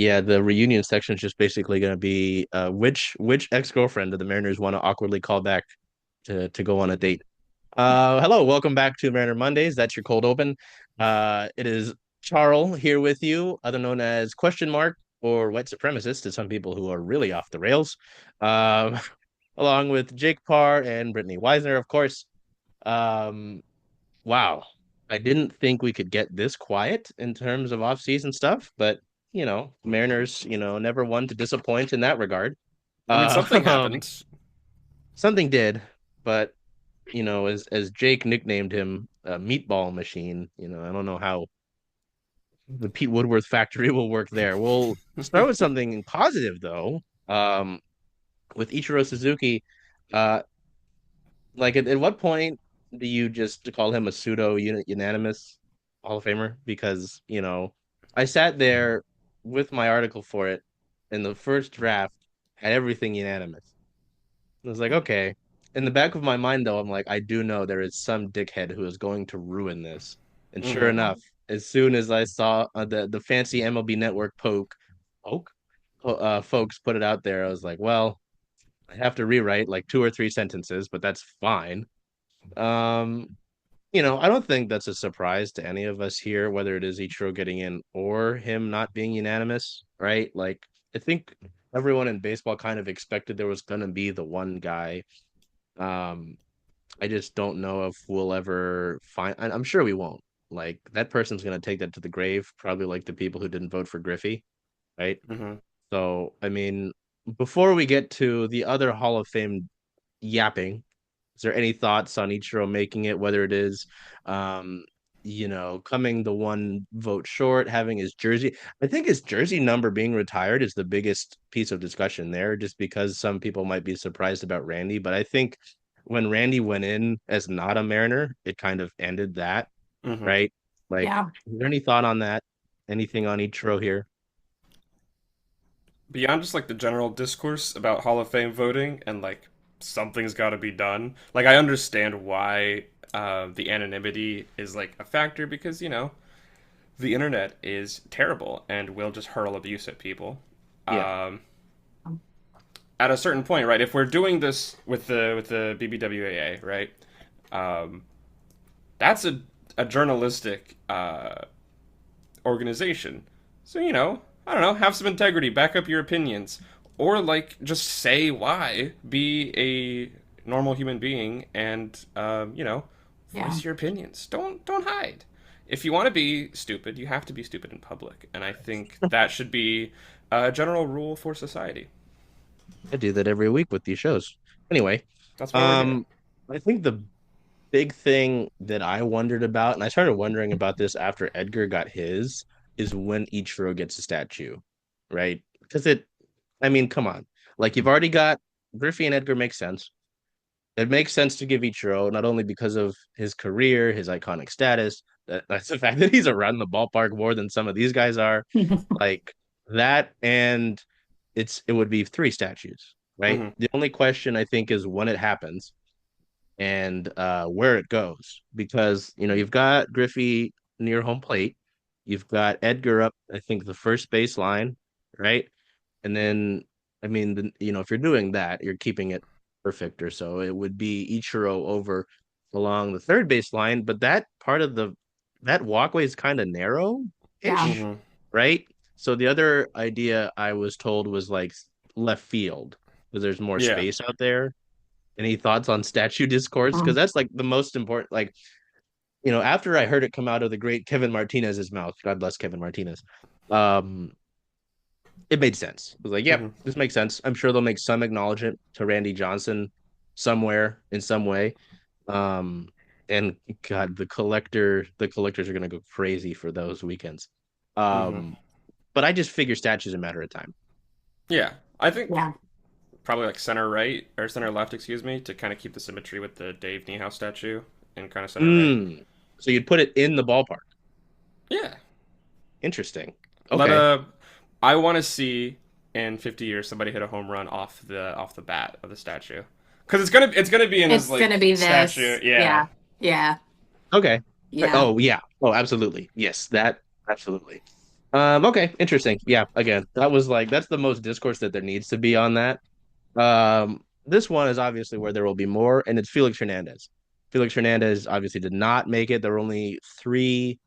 Yeah, the reunion section is just basically going to be which ex-girlfriend do the Mariners want to awkwardly call back to go on a date. Hello, welcome back to Mariner Mondays. That's your cold open. It is Charles here with you, other known as Question Mark or White Supremacist to some people who are really off the rails. Um, along with Jake Parr and Brittany Wisner, of course. Um, wow, I didn't think we could get this quiet in terms of off-season stuff, but Mariners, never one to disappoint in that regard. I mean, Uh, something happened. something did, but as Jake nicknamed him, Meatball Machine. I don't know how the Pete Woodworth factory will work there. We'll start with something positive though. With Ichiro Suzuki, uh, like at what point do you just call him a pseudo unanimous Hall of Famer? Because I sat there with my article for it, and the first draft had everything unanimous. I was like, okay. In the back of my mind, though, I'm like, I do know there is some dickhead who is going to ruin this. And sure hmm enough, as soon as I saw the fancy MLB Network poke, folks put it out there, I was like, well, I have to rewrite like two or three sentences, but that's fine. Um, I don't think that's a surprise to any of us here, whether it is Ichiro getting in or him not being unanimous, right? Like, I think everyone in baseball kind of expected there was going to be the one guy. um, I just don't know if we'll ever find. I'm sure we won't. Like that person's gonna take that to the grave, probably like the people who didn't vote for Griffey, right? hmm So, I mean, before we get to the other Hall of Fame yapping, is there any thoughts on Ichiro making it, whether it is, um, coming the one vote short, having his jersey? I think his jersey number being retired is the biggest piece of discussion there, just because some people might be surprised about Randy. But I think when Randy went in as not a Mariner, it kind of ended that, hmm right? Like, Yeah. is there any thought on that? Anything on Ichiro here? Beyond just like the general discourse about Hall of Fame voting and like something's got to be done. Like I understand why the anonymity is like a factor because the internet is terrible and will just hurl abuse at people. Yeah. Um, at a certain point, right? If we're doing this with the BBWAA, right? Um, that's a journalistic organization. So, I don't know, have some integrity, back up your opinions. Or, like, just say why. Be a normal human being and, Yeah. voice your opinions. Don't hide. If you want to be stupid, you have to be stupid in public. And I think that should be a general rule for society. I do that every week with these shows. Anyway, That's why we're here. um, I think the big thing that I wondered about, and I started wondering about this after Edgar got his, is when Ichiro gets a statue, right? Because I mean, come on. Like you've already got Griffey and Edgar makes sense. It makes sense to give Ichiro not only because of his career, his iconic status, that's the fact that he's around the ballpark more than some of these guys are. Like that, and it would be three statues, right? hmm The only question I think is when it happens and where it goes because you've got Griffey near home plate, you've got Edgar up, I think the first baseline, right? And then I mean, if you're doing that, you're keeping it perfect or so. It would be Ichiro over along the third baseline, but that part of that walkway is kind of Yeah. narrow-ish, hmm right? So the other idea I was told was like left field because there's more Yeah. space out there. Any thoughts on statue discourse? Because Mm. that's like the most important. Like, after I heard it come out of the great Kevin Martinez's mouth, God bless Kevin Martinez, um, it made sense. It was like, yep, hmm this makes sense. I'm sure they'll make some acknowledgement to Randy Johnson somewhere in some way. Um, and God, the collectors are gonna go crazy for those weekends. hmm Um, but I just figure statues a matter of time. Yeah. I think Yeah. probably like center right or center left, excuse me, to kind of keep the symmetry with the Dave Niehaus statue in kind of center right. Mm. So you'd put it in the ballpark. Yeah, Interesting. let Okay. a. I want to see in 50 years somebody hit a home run off the bat of the statue because it's gonna be in his It's like gonna be statue. this. Yeah. Yeah. Yeah. Okay. Yeah. Oh yeah. Oh, absolutely. Yes, that absolutely. Okay, interesting. Yeah, again, that's the most discourse that there needs to be on that. This one is obviously where there will be more, and it's Felix Hernandez. Felix Hernandez obviously did not make it. There were only three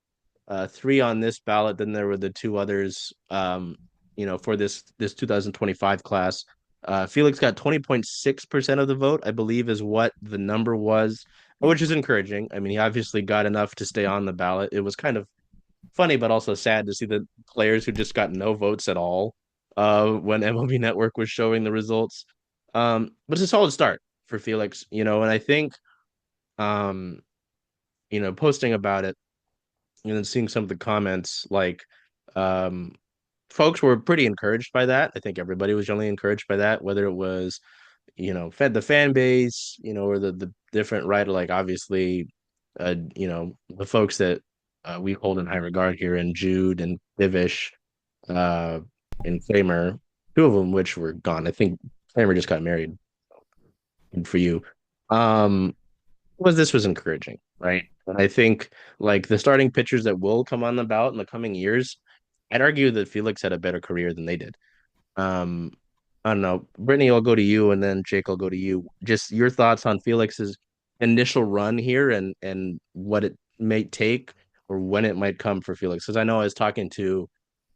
on this ballot. Then there were the two others, for this 2025 class. Felix got 20.6% of the vote, I believe, is what the number was, which is encouraging. I mean, he obviously got enough to stay on the ballot. It was kind of funny, but also sad to see the players who just got no votes at all when MLB Network was showing the results. But it's a solid start for Felix, and I think, um, posting about it and then seeing some of the comments, um, folks were pretty encouraged by that. I think everybody was generally encouraged by that, whether it was, the fan base, or the different writer, like obviously, the folks that we hold in high regard here, and Jude and Divish, uh, and Kramer, two of them which were gone. I think Kramer just got married. Good for you. Um, was this was encouraging, right? And I think like the starting pitchers that will come on the ballot in the coming years, I'd argue that Felix had a better career than they did. Um, I don't know. Brittany, I'll go to you, and then Jake, I'll go to you. Just your thoughts on Felix's initial run here, and what it may take or when it might come for Felix. Because I know I was talking to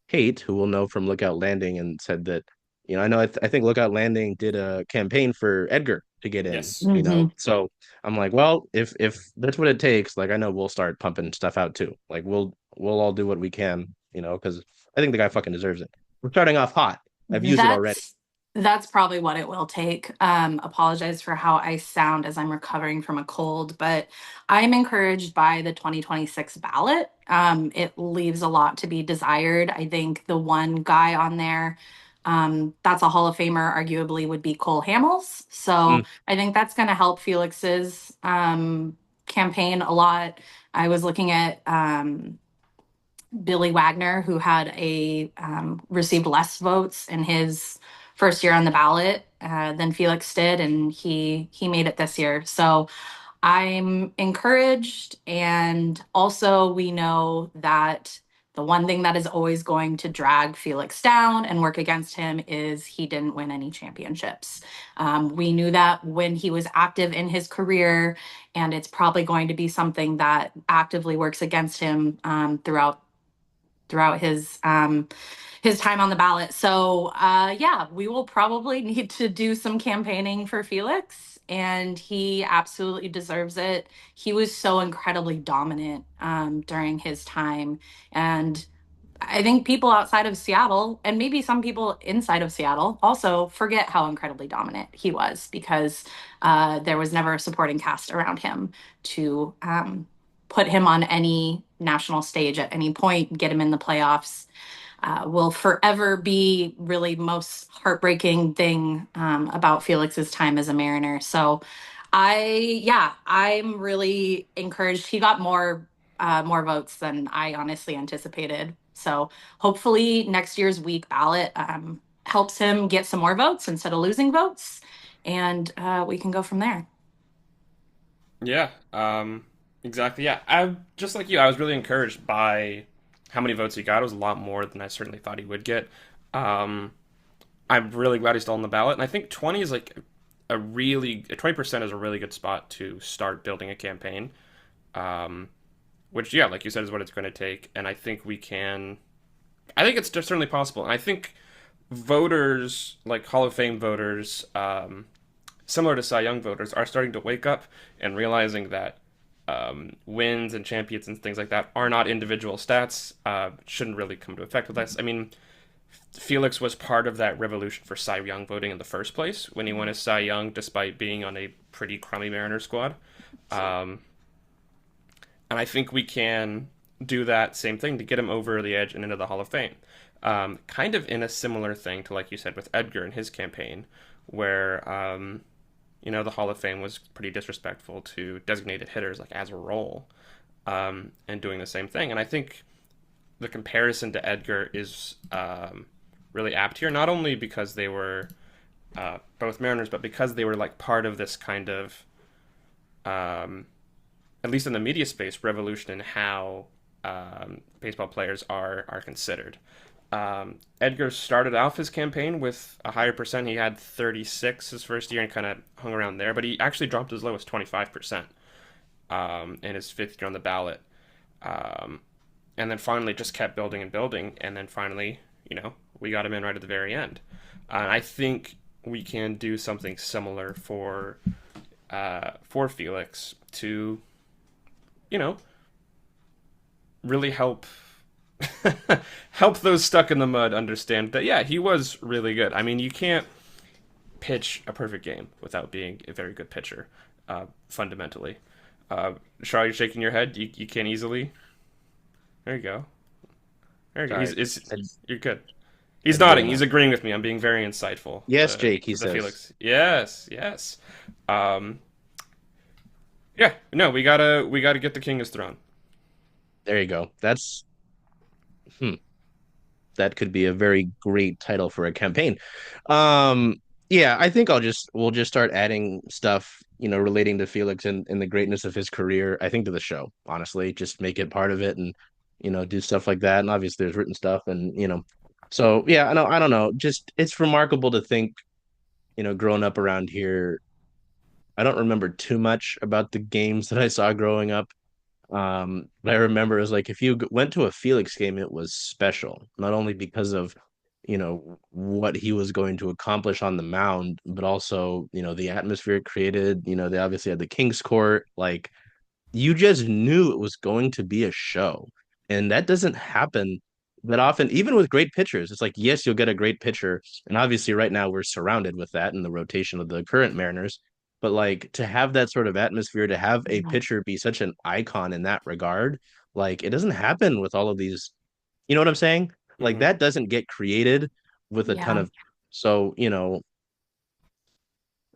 Kate, who will know from Lookout Landing, and said that, I know I think Lookout Landing did a campaign for Edgar to get in, Yes. Hmm. So I'm like, well, if that's what it takes, like I know we'll start pumping stuff out too. Like we'll all do what we can, because I think the guy fucking deserves it. We're starting off hot. I've used it already. That's that's probably what it will take. Apologize for how I sound as I'm recovering from a cold, but I'm encouraged by the 2026 ballot. It leaves a lot to be desired. I think the one guy on there, that's a Hall of Famer, arguably would be Cole Hamels. Mm, So I think that's going to help Felix's campaign a lot. I was looking at Billy Wagner, who had a received less votes in his first year on the ballot than Felix did, and he made it this year. So I'm encouraged, and also we know that the one thing that is always going to drag Felix down and work against him is he didn't win any championships. We knew that when he was active in his career, and it's probably going to be something that actively works against him throughout his time on the ballot. So yeah, we will probably need to do some campaigning for Felix, and he absolutely deserves it. He was so incredibly dominant during his time, and I think people outside of Seattle, and maybe some people inside of Seattle, also forget how incredibly dominant he was because there was never a supporting cast around him to put him on any national stage at any point, get him in the playoffs. Will forever be really most heartbreaking thing about Felix's time as a Mariner. So I'm really encouraged. He got more votes than I honestly anticipated. So hopefully next year's week ballot helps him get some more votes instead of losing votes, and we can go from there. Yeah. Exactly. Yeah. I just like you. I was really encouraged by how many votes he got. It was a lot more than I certainly thought he would get. Um, I'm really glad he's still on the ballot, and I think 20 is like 20% is a really good spot to start building a campaign. Um, which, yeah, like you said, is what it's going to take. And I think we can. I think it's just certainly possible. And I think voters, like Hall of Fame voters, similar to Cy Young voters, are starting to wake up and realizing that wins and champions and things like that are not individual stats. Shouldn't really come to effect with us. I mean, Felix was part of that revolution for Cy Young voting in the first place when he won his Cy Young despite being on a pretty crummy Mariner squad. Um, and I think we can do that same thing to get him over the edge and into the Hall of Fame. Kind of in a similar thing to, like you said, with Edgar and his campaign, where the Hall of Fame was pretty disrespectful to designated hitters, like as a role, and doing the same thing. And I think the comparison to Edgar is really apt here, not only because they were both Mariners, but because they were like part of this kind of, at least in the media space, revolution in how baseball players are considered. Edgar started off his campaign with a higher percent. He had 36 his first year and kind of hung around there, but he actually dropped as low as 25% in his fifth year on the ballot. Um, and then finally just kept building and building. And then finally, we got him in right at the very end. I think we can do something similar for Felix to, you know, really help help those stuck in the mud understand that yeah, he was really good. I mean, you can't pitch a perfect game without being a very good pitcher, fundamentally. Charlie, you're shaking your head. You can't easily. There you go. There you go. Sorry. You're good. He's I'm getting nodding. He's that. agreeing with me. I'm being very insightful. Yes, Jake, he To the says. Felix. Yes, yes. Um, yeah. No, we gotta get the king his throne. There you go. Hmm, that could be a very great title for a campaign. Um, yeah, I think we'll just start adding stuff, relating to Felix and the greatness of his career, I think to the show, honestly. Just make it part of it and, do stuff like that. And obviously there's written stuff and, so yeah, I don't know. Just it's remarkable to think, growing up around here, I don't remember too much about the games that I saw growing up. But I remember it was like if you went to a Felix game, it was special, not only because of, what he was going to accomplish on the mound, but also, the atmosphere it created. They obviously had the King's Court. Like you just knew it was going to be a show. And that doesn't happen that often, even with great pitchers. It's like, yes, you'll get a great pitcher. And obviously, right now, we're surrounded with that in the rotation of the current Mariners. But like to have that sort of atmosphere, to have a pitcher be such an icon in that regard, like it doesn't happen with all of these. You know what I'm saying? Like Hmm. that doesn't get created with a ton Yeah. of. So,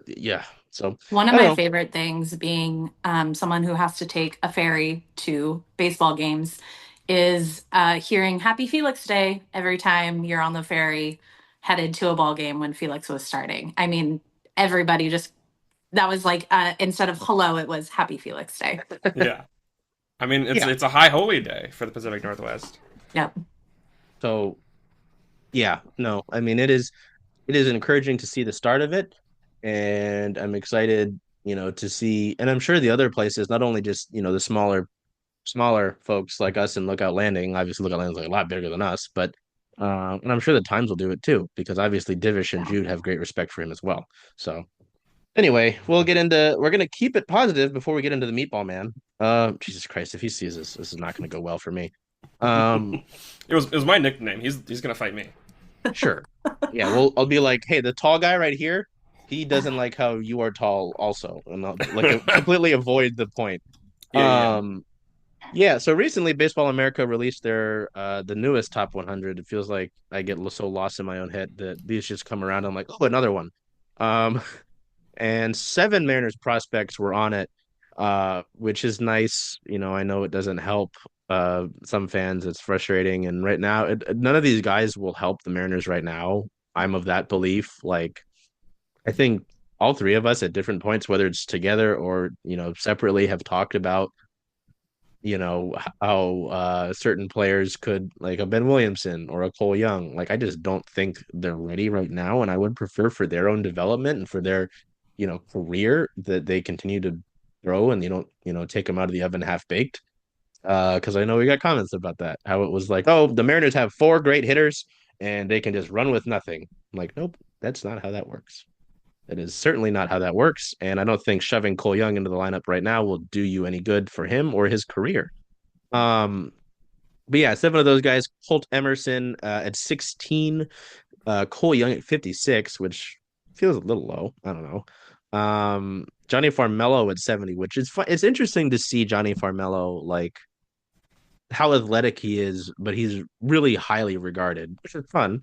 yeah. So One of I don't my know. favorite things being someone who has to take a ferry to baseball games is hearing Happy Felix Day every time you're on the ferry headed to a ball game when Felix was starting. I mean, everybody just, that was like, instead of hello, it was Happy Felix Day. Yeah. I mean, it's Yeah. it's a high holy day for the Pacific Northwest. Yep. So yeah, no, I mean it is encouraging to see the start of it, and I'm excited, to see, and I'm sure the other places, not only just the smaller folks like us in Lookout Landing. Obviously, Lookout Landing is like a lot bigger than us, but and I'm sure the Times will do it too because obviously Divish and Yeah. Jude have great respect for him as well. So anyway, we're gonna keep it positive before we get into the Meatball Man. Jesus Christ, if he sees this is not gonna go well for me. Um, It was my nickname. He's gonna fight me. Sure. Yeah, well, I'll be like, hey, the tall guy right here, he doesn't like how you are tall also, and I'll like completely avoid the point. Yeah, yeah. Um, yeah, so recently Baseball America released their the newest top 100. It feels like I get so lost in my own head that these just come around. I'm like, oh, another one. Um, and seven Mariners prospects were on it, which is nice. I know it doesn't help some fans. It's frustrating, and right now, none of these guys will help the Mariners right now. I'm of that belief. Like, I think all three of us at different points, whether it's together or separately, have talked about how certain players could like a Ben Williamson or a Cole Young. Like I just don't think they're ready right now, and I would prefer for their own development and for their career that they continue to grow and you don't take them out of the oven half baked. Because I know we got comments about that, how it was like, oh, the Mariners have four great hitters and they can just run with nothing. I'm like, nope, that's not how that works. That is certainly not how that works. And I don't think shoving Cole Young into the lineup right now will do you any good for him or his career. Um, but yeah, seven of those guys, Colt Emerson at 16, Cole Young at 56, which feels a little low. I don't know. Johnny Farmello at 70, which is fun. It's interesting to see Johnny Farmello, like how athletic he is, but he's really highly regarded, which is fun.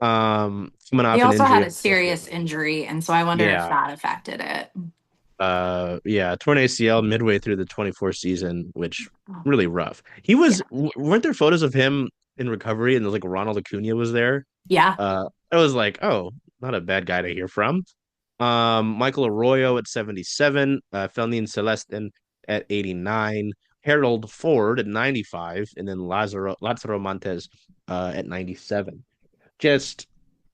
Coming He off an also injury, had of a course. serious injury, and so I wonder if Yeah. that affected it. Yeah, torn ACL midway through the 24 season, which Oh, really rough. yeah. Weren't there photos of him in recovery and like Ronald Acuna was there? Yeah. I was like, oh, not a bad guy to hear from. Michael Arroyo at 77, Felnin Celestin at 89, Harold Ford at 95, and then Lazaro Montes at 97. Just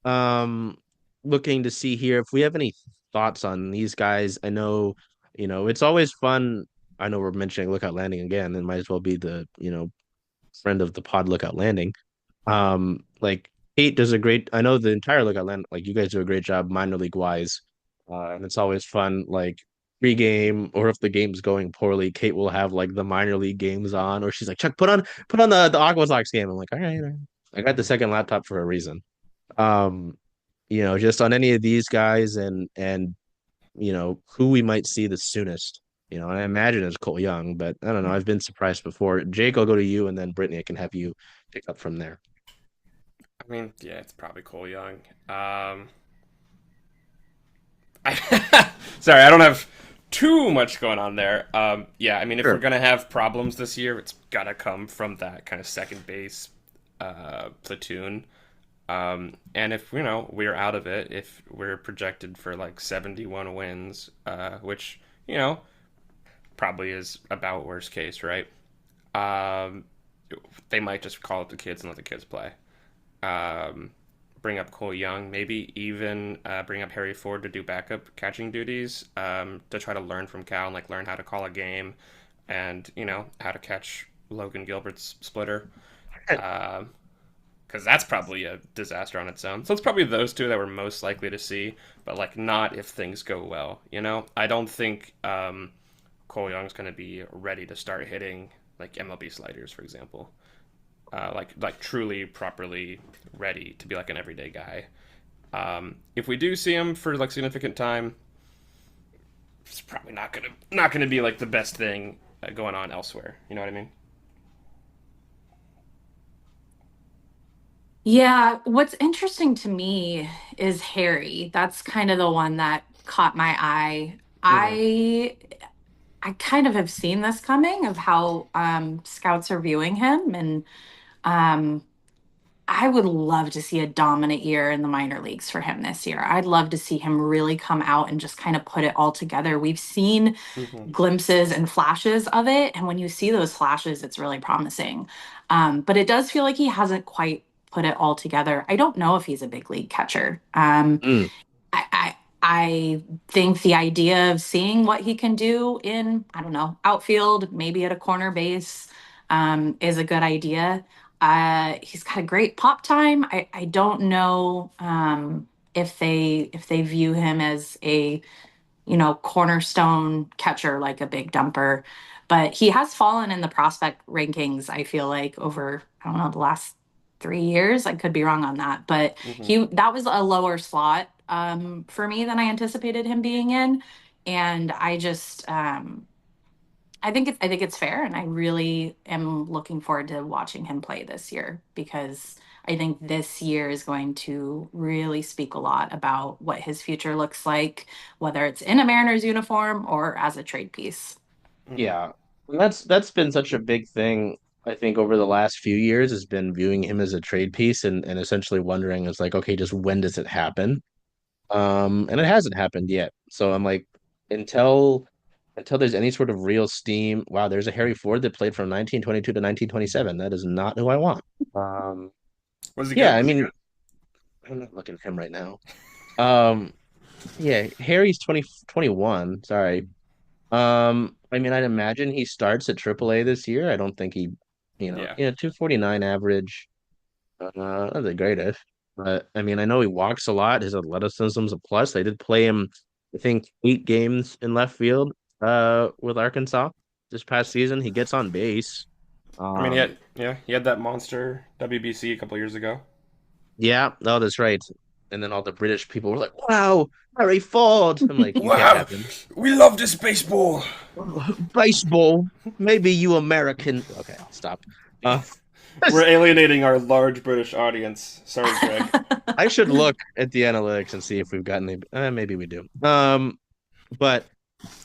um looking to see here if we have any thoughts on these guys. I know, it's always fun. I know we're mentioning Lookout Landing again, and might as well be the, friend of the pod Lookout Landing. Like Kate does a great, I know the entire Lookout Landing, like you guys do a great job minor league wise. And it's always fun, like pre-game or if the game's going poorly, Kate will have like the minor league games on, or she's like, Chuck, put on the Aqua Sox game. I'm like, all right. I got the second laptop for a reason. Um, just on any of these guys and who we might see the soonest. And I imagine it's Cole Young, but I don't know. I've been surprised before. Jake, I'll go to you, and then Brittany, I can have you pick up from there. I mean, yeah, it's probably Cole Young. Sorry, I don't have too much going on there. Yeah, I mean, if we're Sure. gonna have problems this year, it's gotta come from that kind of second base platoon. And if we're out of it, if we're projected for like 71 wins, which probably is about worst case, right? Um, they might just call up the kids and let the kids play. Um, bring up Cole Young, maybe even bring up Harry Ford to do backup catching duties to try to learn from Cal and like learn how to call a game and how to catch Logan Gilbert's splitter. Because that's probably a disaster on its own. So it's probably those two that we're most likely to see, but like not if things go well. I don't think Cole Young's going to be ready to start hitting like MLB sliders, for example. Like truly properly ready to be like an everyday guy. If we do see him for like significant time, it's probably not gonna be like the best thing going on elsewhere. You know what I mean? Yeah, what's interesting to me is Harry. That's kind of the one that caught my eye. Mm-hmm. I kind of have seen this coming of how scouts are viewing him, and um, I would love to see a dominant year in the minor leagues for him this year. I'd love to see him really come out and just kind of put it all together. We've seen Mm-hmm. glimpses and flashes of it, and when you see those flashes, it's really promising. But it does feel like he hasn't quite put it all together. I don't know if he's a big league catcher. Mm, I think the idea of seeing what he can do in, I don't know, outfield, maybe at a corner base, is a good idea. He's got a great pop time. I don't know if they view him as a cornerstone catcher like a big dumper. But he has fallen in the prospect rankings, I feel like, over, I don't know, the last 3 years. I could be wrong on that. But Mm-hmm. that was a lower slot for me than I anticipated him being in. And I think it's fair, and I really am looking forward to watching him play this year because I think this year is going to really speak a lot about what his future looks like, whether it's in a Mariners uniform or as a trade piece. Mm-hmm. yeah. And that's been such a big thing, I think, over the last few years has been viewing him as a trade piece and essentially wondering is like, okay, just when does it happen? And it hasn't happened yet. So I'm like, until until there's any sort of real steam, wow, there's a Harry Ford that played from 1922 to 1927. That is not who I want. Um, Was he yeah, good? I mean, I'm not looking at him right now. Um, yeah, Harry's 2021. Sorry. I mean, I'd imagine he starts at AAA this year. I don't think he, Yeah. 249 average. Not the greatest, but I mean, I know he walks a lot. His athleticism's a plus. They did play him, I think, 8 games in left field, with Arkansas this past season. He gets on base. I mean, Um, he had that monster WBC a couple years ago. yeah, no, that's right. And then all the British people were like, "Wow, Harry Ford." I'm like, "You can't Wow, have him." we love this baseball. Baseball, maybe you American. Okay, I'll stop. Uh, We're alienating our large British audience. Sorry, Greg. I should look at the analytics and see if we've gotten any. Maybe we do. But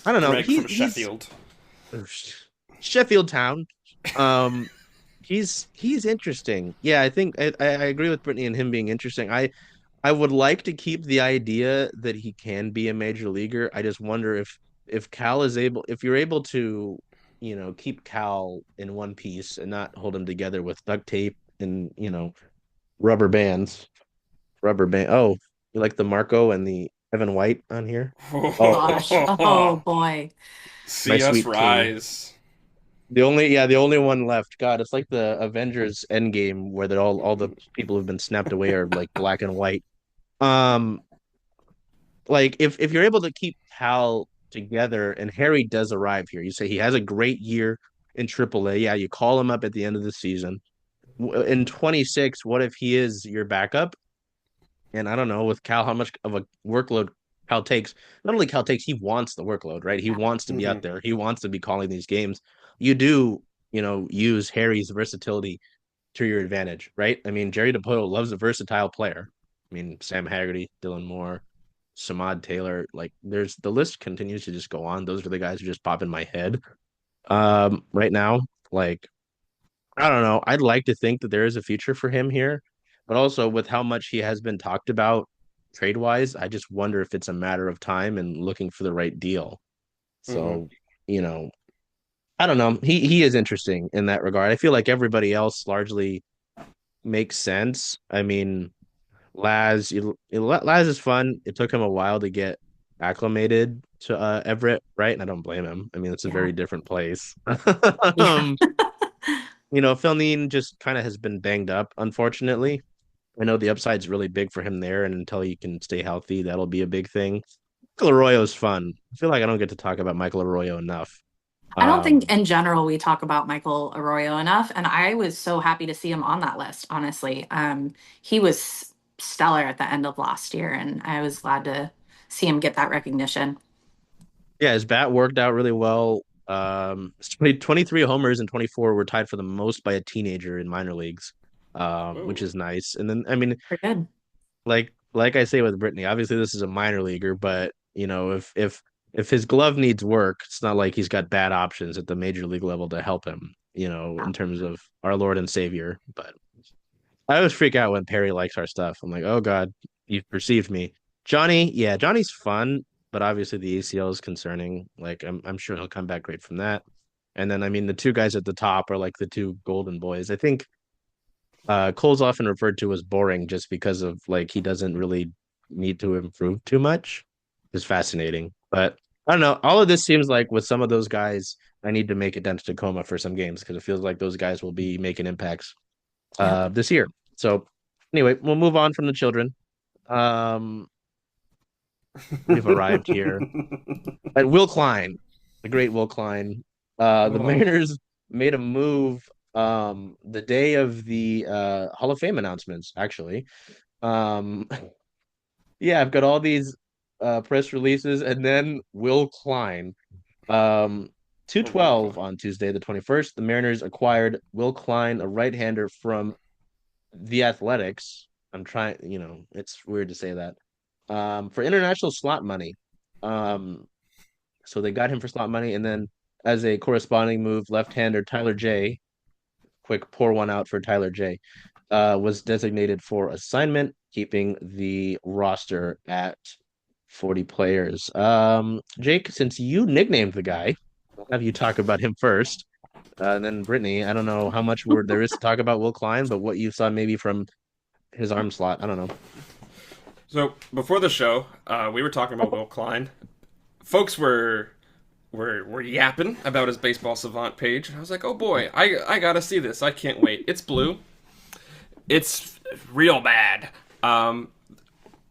I don't know. Greg He from he's Sheffield. Sheffield Town. Um, he's interesting. Yeah, I think I agree with Brittany and him being interesting. I would like to keep the idea that he can be a major leaguer. I just wonder if Cal is able, if you're able to. keep Cal in one piece and not hold him together with duct tape and, rubber bands. Rubber band. Oh, you like the Marco and the Evan White on here? Oh, Gosh. Oh boy. my See us sweet tea. rise. The only one left. God, it's like the Avengers Endgame where all the people who've been snapped away are like black and white. Um, like if you're able to keep Cal together and Harry does arrive here, you say he has a great year in AAA. Yeah, you call him up at the end of the season. In 26, what if he is your backup? And I don't know with Cal how much of a workload Cal takes. Not only Cal takes, he wants the workload, right? He Yeah. wants to be Hmm. out there. He wants to be calling these games. You do, use Harry's versatility to your advantage, right? I mean, Jerry DePoto loves a versatile player. I mean, Sam Haggerty, Dylan Moore, Samad Taylor, like there's the list continues to just go on. Those are the guys who just pop in my head. Right now, like I don't know. I'd like to think that there is a future for him here, but also with how much he has been talked about trade wise, I just wonder if it's a matter of time and looking for the right deal. Hmm. So, you know, I don't know. He is interesting in that regard. I feel like everybody else largely makes sense. I mean, Laz is fun. It took him a while to get acclimated to Everett, right? And I don't blame him. I mean, it's a Yeah. very different place. Yeah. um, Felnine just kind of has been banged up, unfortunately. I know the upside's really big for him there, and until he can stay healthy, that'll be a big thing. Michael Arroyo's fun. I feel like I don't get to talk about Michael Arroyo enough. I don't think Um, in general we talk about Michael Arroyo enough, and I was so happy to see him on that list, honestly. He was stellar at the end of last year, and I was glad to see him get that recognition. yeah, his bat worked out really well. 23 homers and 24 were tied for the most by a teenager in minor leagues, which Whoa. is nice. And then, I mean, Pretty good. like I say with Brittany, obviously this is a minor leaguer, but if his glove needs work, it's not like he's got bad options at the major league level to help him, Yeah. in terms of our Lord and Savior. But I always freak out when Perry likes our stuff. I'm like, oh God, you've perceived me. Johnny, yeah, Johnny's fun, but obviously the ACL is concerning. Like I'm sure he'll come back great from that. And then I mean the two guys at the top are like the two golden boys. I think Cole's often referred to as boring just because of like he doesn't really need to improve too much. It's fascinating. But I don't know. All of this seems like with some of those guys, I need to make it down to Tacoma for some games because it feels like those guys will be making impacts Yep. this year. So anyway, we'll move on from the children. Um, we've arrived here at Will Klein, the great Will Klein. The Oh. Mariners made a move the day of the Hall of Fame announcements, actually. Um, yeah, I've got all these press releases, and then Will Klein. Um, Oh, Will 2:12 Klein. on Tuesday, the 21st, the Mariners acquired Will Klein, a right-hander from the Athletics. I'm trying, it's weird to say that. For international slot money. Um, so they got him for slot money, and then as a corresponding move, left-hander Tyler J, quick pour one out for Tyler J, was designated for assignment, keeping the roster at 40 players. Jake, since you nicknamed the guy, I'll have you talk about him first. And then Brittany, I don't know how much word there is to talk about Will Klein, but what you saw maybe from his arm slot, I don't know. So before the show, we were talking about Will Klein. Folks were yapping about his baseball savant page, and I was like, oh boy, I gotta see this. I can't wait. It's blue. It's real bad.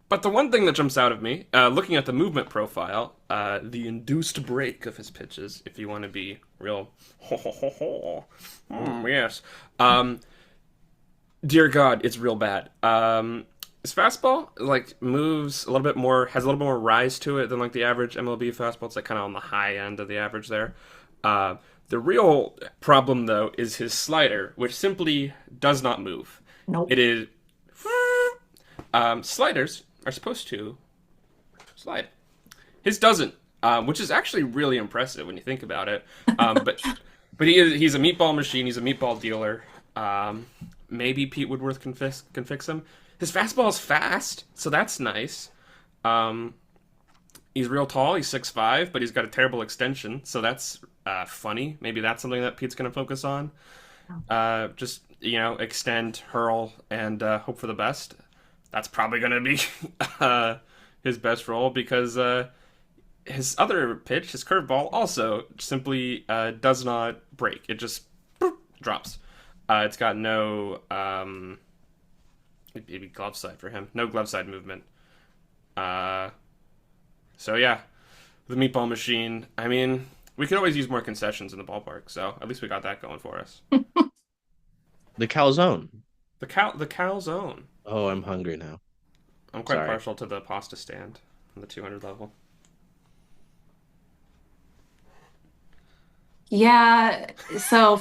But the one thing that jumps out of me, looking at the movement profile, the induced break of his pitches, if you want to be real, yes. Dear God, it's real bad. His fastball like moves a little bit more, has a little bit more rise to it than like the average MLB fastball. It's like kind of on the high end of the average there. The real problem though is his slider, which simply does not move. Nope. It is sliders are supposed to slide. His doesn't, which is actually really impressive when you think about it. But he's a meatball machine. He's a meatball dealer. Maybe Pete Woodworth can fix him. His fastball is fast, so that's nice. He's real tall. He's 6'5", but he's got a terrible extension, so that's funny. Maybe that's something that Pete's going to focus on. Just extend, hurl, and hope for the best. That's probably going to be his best role because his other pitch, his curveball, also simply does not break. It just drops. It's got no maybe glove side for him. No glove side movement. So yeah, the meatball machine. I mean, we could always use more concessions in the ballpark. So at least we got that going for us. The calzone. The calzone. Oh, I'm hungry now. I'm quite Sorry. partial to the pasta stand on the 200 level. Yeah. So,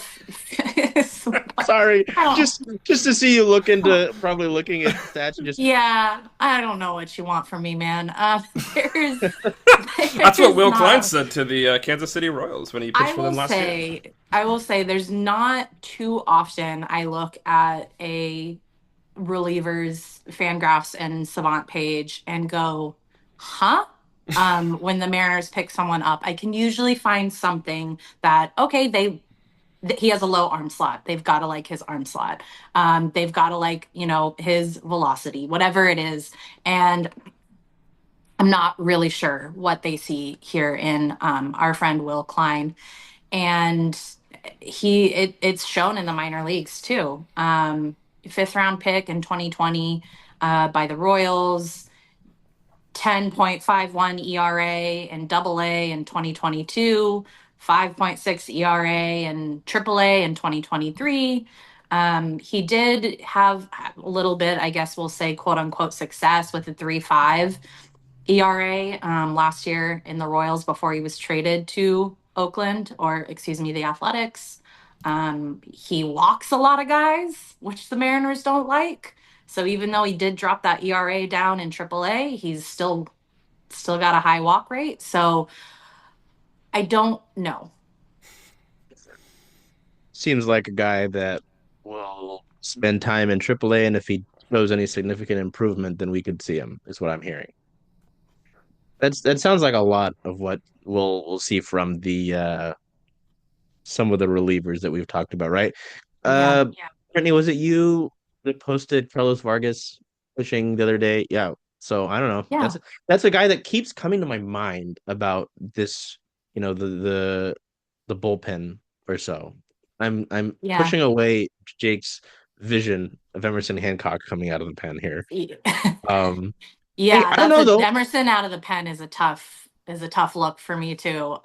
Sorry. I don't. Just to see you look into probably looking at stats. Just Yeah, I don't know what you want from me, man. There's That's what there's Will Klein not. said to the Kansas City Royals when he pitched for them last year. I will say, there's not too often I look at a relievers Fangraphs and Savant page and go, huh? When the Mariners pick someone up, I can usually find something that, okay, he has a low arm slot. They've got to like his arm slot. They've got to like, his velocity, whatever it is. And I'm not really sure what they see here in our friend Will Klein. And it's shown in the minor leagues too. Fifth round pick in 2020 by the Royals, 10.51 ERA and double A in 2022, 5.6 ERA and triple A in 2023. He did have a little bit, I guess we'll say, quote unquote, success with the 3.5 ERA last year in the Royals before he was traded to Oakland, or excuse me, the Athletics. He walks a lot of guys, which the Mariners don't like. So even though he did drop that ERA down in AAA, he's still got a high walk rate. So I don't know. seems like a guy that will spend time in AAA, and if he shows any significant improvement, then we could see him. Is what I'm hearing. That sounds like a lot of what we'll see from the some of the relievers that we've talked about, right? Yeah. Yeah. Brittany, was it you that posted Carlos Vargas pitching the other day? Yeah. So I don't know. Yeah. That's a guy that keeps coming to my mind about this, the bullpen or so. I'm Yeah. pushing away Jake's vision of Emerson Hancock coming out of the pen here. Um, hey, Yeah, I don't know though. Emerson out of the pen is a tough look for me too.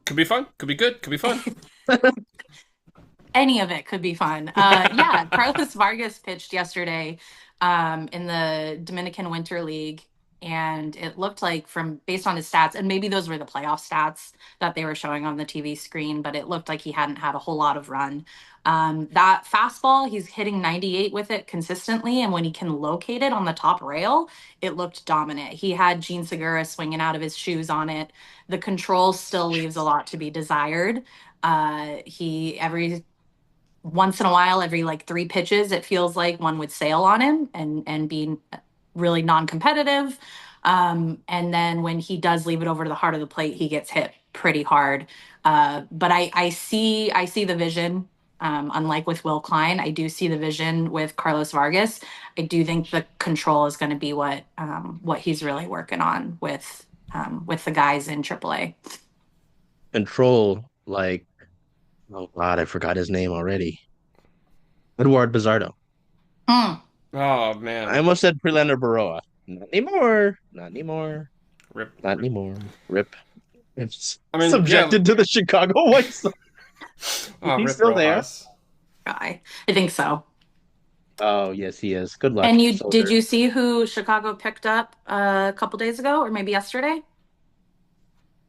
Could be fun. Could be good. Could be fun. Any of it could be fun. Yeah, Carlos Vargas pitched yesterday in the Dominican Winter League, and it looked like, from based on his stats, and maybe those were the playoff stats that they were showing on the TV screen, but it looked like he hadn't had a whole lot of run. That fastball, he's hitting 98 with it consistently, and when he can locate it on the top rail, it looked dominant. He had Gene Segura swinging out of his shoes on it. The control still leaves a lot to be desired. He every once in a while, every like 3 pitches, it feels like one would sail on him and be really non-competitive. And then when he does leave it over to the heart of the plate, he gets hit pretty hard. But I see the vision. Unlike with Will Klein, I do see the vision with Carlos Vargas. I do think the control is going to be what he's really working on with the guys in AAA. Control, like, oh God, I forgot his name already. Edward Bizardo. Mm, Oh I man. almost said Prelander Baroa. Not anymore. Not anymore. Rip. Not anymore. Rip. It's I mean, yeah. subjected to the Chicago White Sox. Is he Rip still there? Rojas. I think so. Oh, yes, he is. Good luck, And did soldier. you see who Chicago picked up a couple days ago, or maybe yesterday?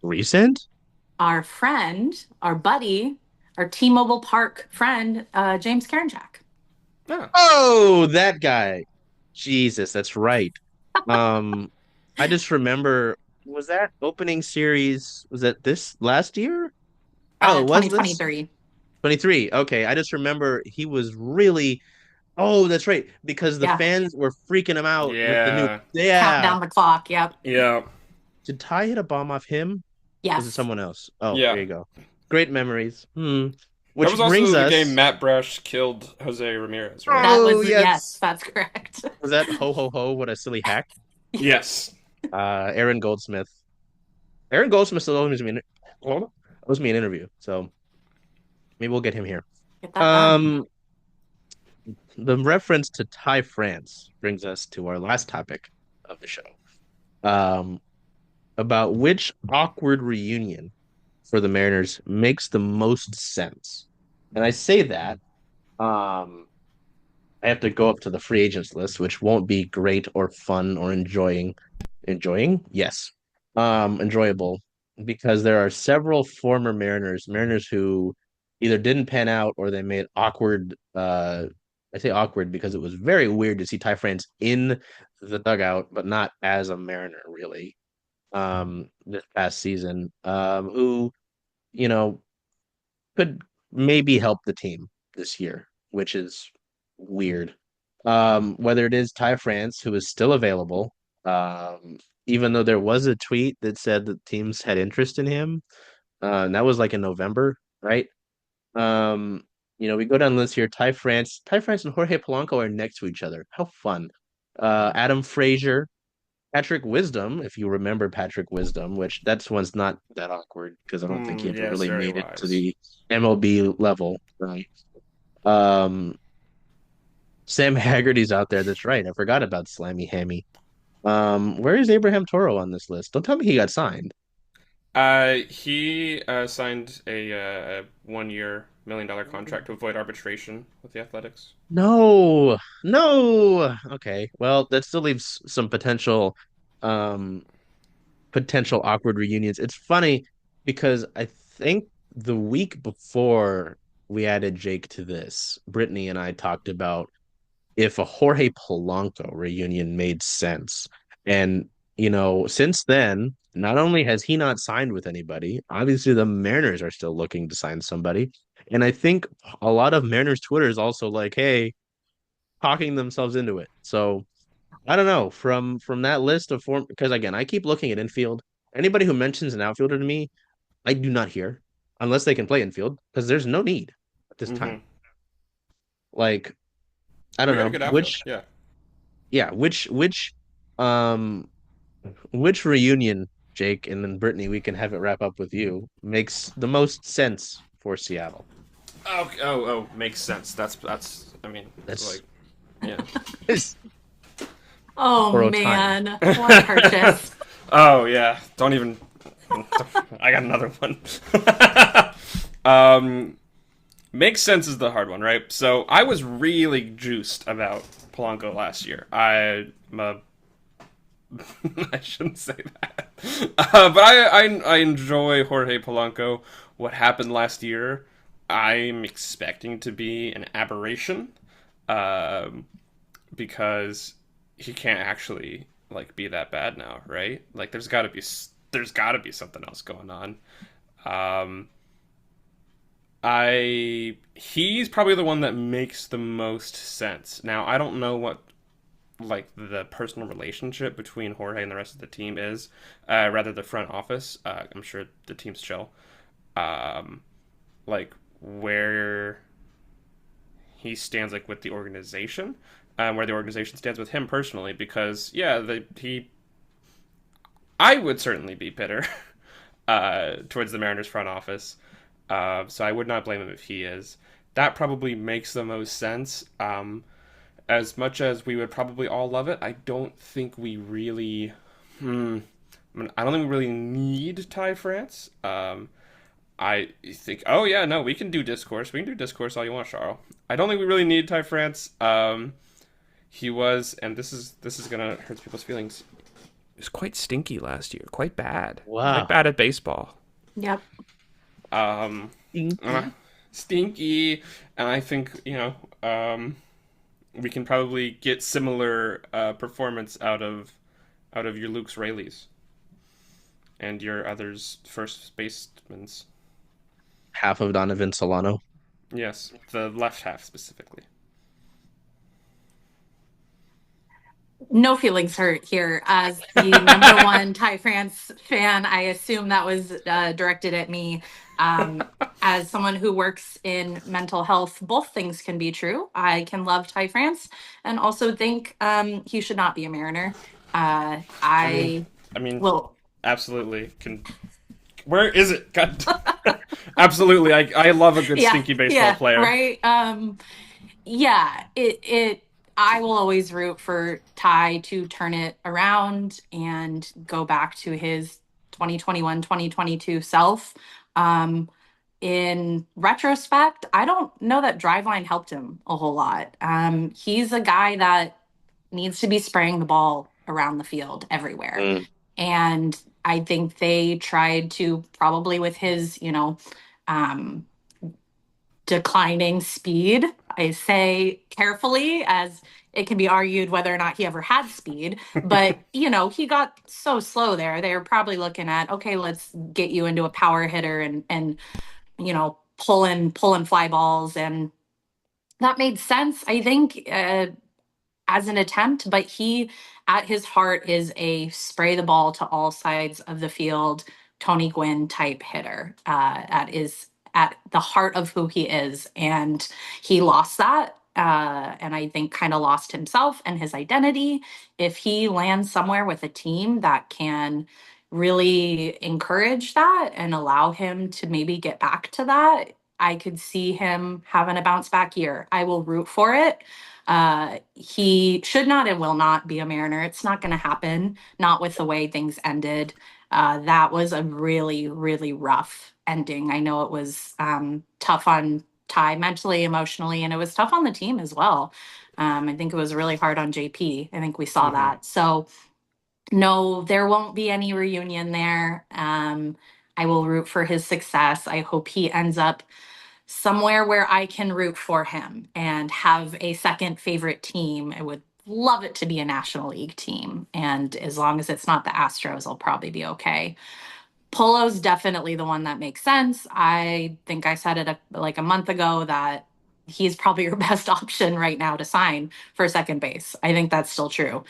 Recent? Our friend, our buddy, our T-Mobile Park friend, James Karinchak. Yeah. Oh, that guy. Jesus, that's right. Um, I just remember, was that opening series, was that this last year? Oh, it was this? 2023. 23. Okay, I just remember he was really, oh, that's right, because the Yeah, fans were freaking him out with the new, Yeah. count yeah. down the clock. Yep. Yeah. Did Ty hit a bomb off him? Was it Yes. someone else? Oh, there Yeah. you go. Great memories. That Which was brings also the game us. Matt Brash killed Jose Ramirez, right? That Oh was, yes, yes, that's correct. was that ho ho ho? What a silly hack. Yes. Aaron Goldsmith. Aaron Goldsmith still owes me an interview, so maybe we'll get him here. Get that done. Um, the reference to Thai France brings us to our last topic of the show. Um, about which awkward reunion for the Mariners makes the most sense. And I say that I have to go up to the free agents list, which won't be great or fun or enjoying. Yes. Enjoyable because there are several former Mariners who either didn't pan out or they made awkward I say awkward because it was very weird to see Ty France in the dugout, but not as a Mariner really. This past season. Who, you know, could maybe help the team this year, which is weird. Whether it is Ty France, who is still available, even though there was a tweet that said that teams had interest in him, and that was like in November, right? Um, we go down the list here. Ty France and Jorge Polanco are next to each other. How fun. Adam Frazier, Patrick Wisdom, if you remember Patrick Wisdom, which that's one's not that awkward because I don't think he ever Yes, really very made it to wise. the MLB level, right? Um, Sam Haggerty's out there. That's right. I forgot about Slammy Hammy. Where is Abraham Toro on this list? Don't tell me he got signed. He signed a 1 year $1 million contract to avoid arbitration with the Athletics. No, no. Okay, well, that still leaves some um, potential awkward reunions. It's funny because I think the week before we added Jake to this, Brittany and I talked about if a Jorge Polanco reunion made sense. And, since then, not only has he not signed with anybody, obviously the Mariners are still looking to sign somebody. And I think a lot of Mariners Twitter is also like, hey, talking themselves into it. So I don't know from that list of form because again, I keep looking at infield. Anybody who mentions an outfielder to me, I do not hear unless they can play infield because there's no need at this Mm-hmm. time. Like I don't We got a know good outfield. which Yeah. yeah um which reunion, Jake, and then Brittany, we can have it wrap up with you, makes the most sense for Seattle. Oh, makes sense. That's. I mean, That's like, yeah. it's Oh borrowed time. man, what a purchase. Oh yeah. Don't even. I got another one. um, makes sense is the hard one, right? So I was really juiced about Polanco last year. I'm a I shouldn't say that. But I enjoy Jorge Polanco. What happened last year, I'm expecting to be an aberration, um, because he can't actually like be that bad now, right? Like there's got to be something else going on. Um, I he's probably the one that makes the most sense. Now I don't know what like the personal relationship between Jorge and the rest of the team is, rather the front office. I'm sure the team's chill. Um, like where he stands like with the organization, where the organization stands with him personally, because yeah, I would certainly be bitter towards the Mariners front office. So I would not blame him if he is. That probably makes the most sense. As much as we would probably all love it, I don't think we really. I mean, I don't think we really need Ty France. I think, oh yeah, no, we can do discourse. We can do discourse all you want, Charles. I don't think we really need Ty France. He was, and this is gonna hurt people's feelings. He was quite stinky last year, quite Wow. bad at baseball. Yep. Um, uh, Stinky. Stinky, and I think we can probably get similar performance out of your Luke's Rayleighs and your others first basemans. Half of Donovan Solano. Yes, the left half specifically. No feelings hurt here. As the number one Thai France fan, I assume that was directed at me. As someone who works in mental health, both things can be true. I can love Thai France and also think he should not be a Mariner. I mean, I I mean, will, absolutely. Can where is it? God, absolutely. I love a good yeah, stinky baseball yeah, player. right. Yeah, I will always root for Ty to turn it around and go back to his 2021, 2022 self. Um, in retrospect, I don't know that Driveline helped him a whole lot. He's a guy that needs to be spraying the ball around the field everywhere. Mm. And I think they tried to probably with his, um, declining speed. I say carefully, as it can be argued whether or not he ever had speed, but he got so slow there. They were probably looking at, okay, let's get you into a power hitter and pulling fly balls, and that made sense. I think as an attempt, but he, at his heart, is a spray the ball to all sides of the field, Tony Gwynn type hitter. That is at the heart of who he is. And he lost that. And I think kind of lost himself and his identity. If he lands somewhere with a team that can really encourage that and allow him to maybe get back to that, I could see him having a bounce back year. I will root for it. He should not and will not be a Mariner. It's not going to happen, not with the way things ended. That was a really, really rough ending. I know it was tough on Ty mentally, emotionally, and it was tough on the team as well. I think it was really hard on JP. I think we saw Mm-hmm. that. So, no, there won't be any reunion there. I will root for his success. I hope he ends up somewhere where I can root for him and have a second favorite team. I would love it to be a National League team. And as long as it's not the Astros, I'll probably be okay. Polo's definitely the one that makes sense. I think I said it like a month ago that he's probably your best option right now to sign for second base. I think that's still true.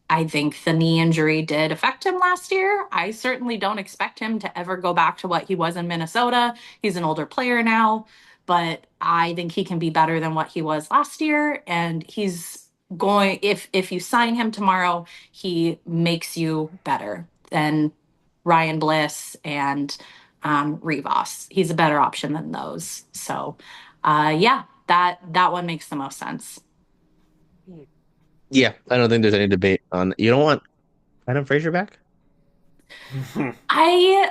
I think the knee injury did affect him last year. I certainly don't expect him to ever go back to what he was in Minnesota. He's an older player now, but I think he can be better than what he was last year. And he's going, if you sign him tomorrow, he makes you better than Ryan Bliss and Rivas. He's a better option than those. So, yeah, that one makes the most sense. Yeah, I don't think there's any debate on. You don't want Adam Frazier back? I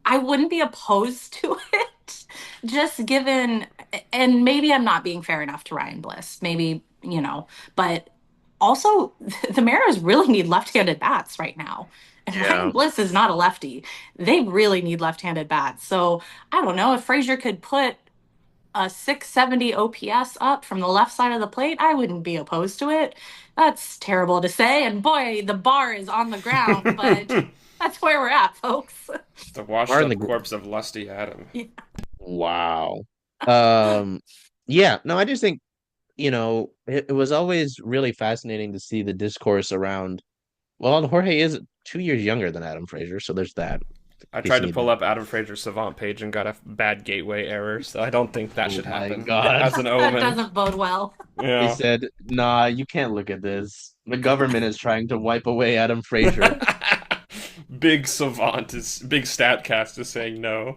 I wouldn't be opposed to it, just given, and maybe I'm not being fair enough to Ryan Bliss, maybe, but also the Mariners really need left-handed bats right now. And Ryan Yeah. Bliss is not a lefty. They really need left-handed bats. So I don't know if Frazier could put a 670 OPS up from the left side of the plate, I wouldn't be opposed to it. That's terrible to say. And boy, the bar is on the ground, but that's where we're at, folks. The washed Are in up the corpse of Lusty Adam. Wow. Um, yeah, no, I just think, it was always really fascinating to see the discourse around, well, Jorge is 2 years younger than Adam Frazier, so there's that. I In case tried you to need pull that. up Adam Frazier's Savant page and got a bad gateway error, so I don't think that Oh should my happen God. as an That omen. doesn't bode well. They Yeah. said, nah, you can't look at this. The government is trying to wipe away Adam Frazier. Big Savant is big Statcast is saying no.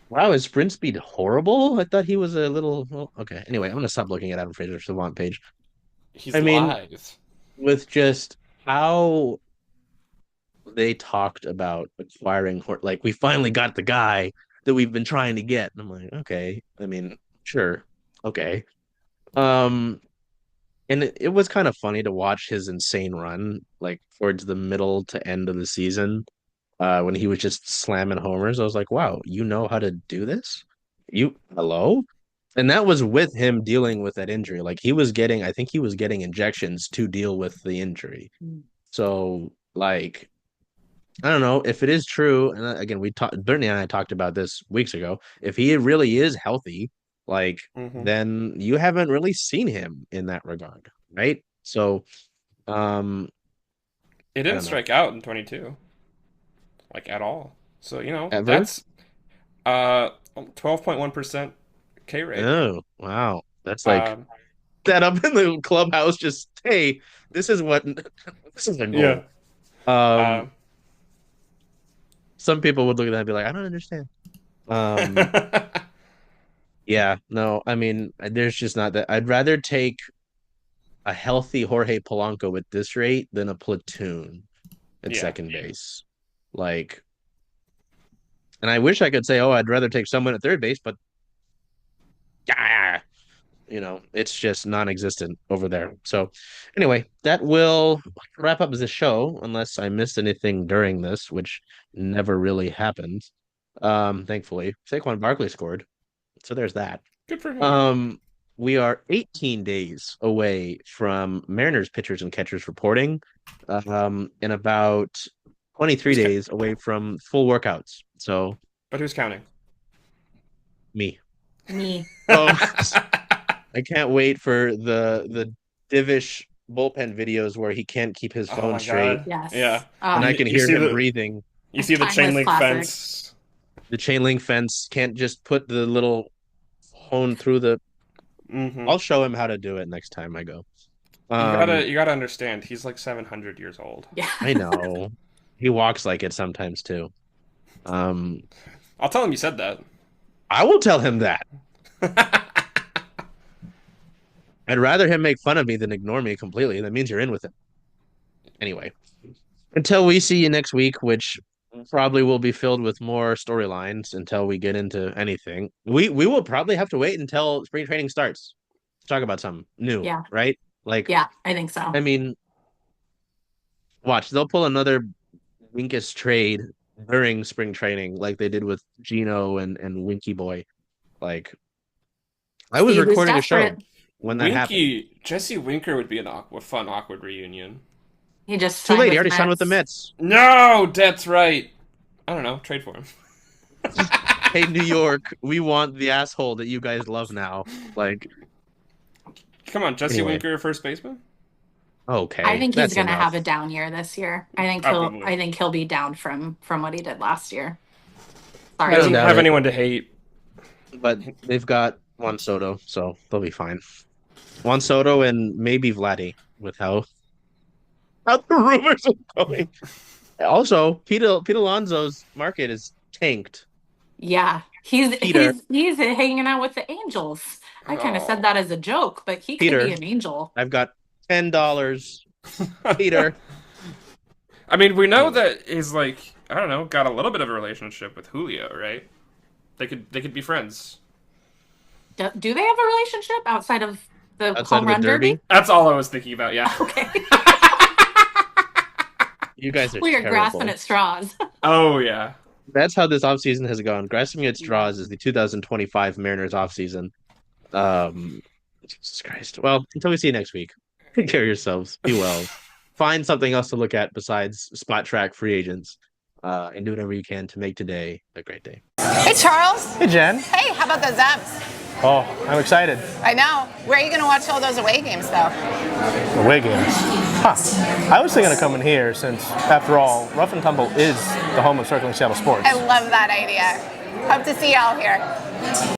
Wow, is sprint speed horrible? I thought he was a little, well, okay. Anyway, I'm gonna stop looking at Adam Frazier's Savant page. He's I mean, lithe. with just how they talked about acquiring like we finally got the guy that we've been trying to get. And I'm like, okay. I mean, sure. Okay. Um, and it was kind of funny to watch his insane run, like towards the middle to end of the season, when he was just slamming homers. I was like, wow, you know how to do this? You hello? And that was with him dealing with that injury. Like I think he was getting injections to deal with the injury. So, like, I don't know if it is true. And again, Brittany and I talked about this weeks ago. If he really is healthy, like Hmm. then you haven't really seen him in that regard, right? So, um, It I didn't don't know. strike out in 22, like at all. So, Ever? that's 12.1% K rate. Oh, wow. That's like Um, that up in the clubhouse. Just hey, this is what this is a yeah. goal. Um, Um, some people would look at that and be like, I don't understand. Um, yeah, no, I mean, there's just not that. I'd rather take a healthy Jorge Polanco at this rate than a platoon at yeah. second base. Like, and I wish I could say, oh, I'd rather take someone at third base, but yeah, it's just non-existent over there. So anyway, that will wrap up the show, unless I missed anything during this, which never really happened. Thankfully, Saquon Barkley scored, so there's that. Good for him. Um, we are 18 days away from Mariners pitchers and catchers reporting, and about 23 Who's ca- days away from full workouts. So but who's counting? me. Me. Oh, I can't wait for the Divish bullpen videos where he can't keep his Oh phone my straight, god. Yes. Yeah. and I You can you hear see him the breathing. you A see the chain timeless link classic. fence. The chain link fence can't just put the little hone through the. Hmm. I'll show him how to do it next time I go. You gotta Um, you gotta understand, he's like 700 years old. Yeah. I know he walks like it sometimes too. Um, I'll tell him you said that. I will tell him that. I'd rather him make fun of me than ignore me completely. That means you're in with it. Anyway, until we see you next week, which probably will be filled with more storylines until we get into anything. We will probably have to wait until spring training starts to talk about something new, Yeah. right? Like, Yeah, I think so. I mean, watch, they'll pull another Winkus trade during spring training like they did with Gino and Winky Boy. Like, I was See who's recording a show desperate. when that happened. Jesse Winker would be an fun, awkward reunion. He just Too signed late. He with already signed with the Mets. Mets. No, that's right. I don't know. Trade for him. Hey, New York, we want the asshole that you guys love now. Like, Come on, Jesse anyway, Winker, first baseman. I okay, think he's that's gonna enough. have a down year this year. Probably. I think he'll be down from what he did last year. Sorry, He I don't doesn't doubt have it, anyone to hate. but they've got Juan Soto, so they'll be fine. Juan Soto and maybe Vladdy with how the rumors are going. Also, Pete Alonso's market is tanked. yeah, he's Peter, hanging out with the Angels. I kind of said Oh. that as a joke, but he could Peter, be an angel. I've got $10. Peter. I mean, we know Anyway, that he's like, I don't know, got a little bit of a relationship with Julio, right? They could be friends. Do they have a relationship outside of the outside home of the run derby? Derby, That's all I was thinking about. Yeah. Okay, you guys are we are grasping terrible. at straws. Oh yeah. That's how this offseason has gone. Grasping at straws is the 2025 Mariners offseason. Um, Jesus Christ. Well, until we see you next week, take care of yourselves. Be well. Find something else to look at besides spot track free agents, and do whatever you can to make today a great day. Hey, Charles. Hey, Jen. Hey, how about those M's? Oh, I'm excited. I know. Where are you going to watch all those away games, though? Away games. Huh. I was thinking of coming here since, after all, Rough and Tumble is the home of Circling Seattle Sports. I love that idea. Hope to see y'all here.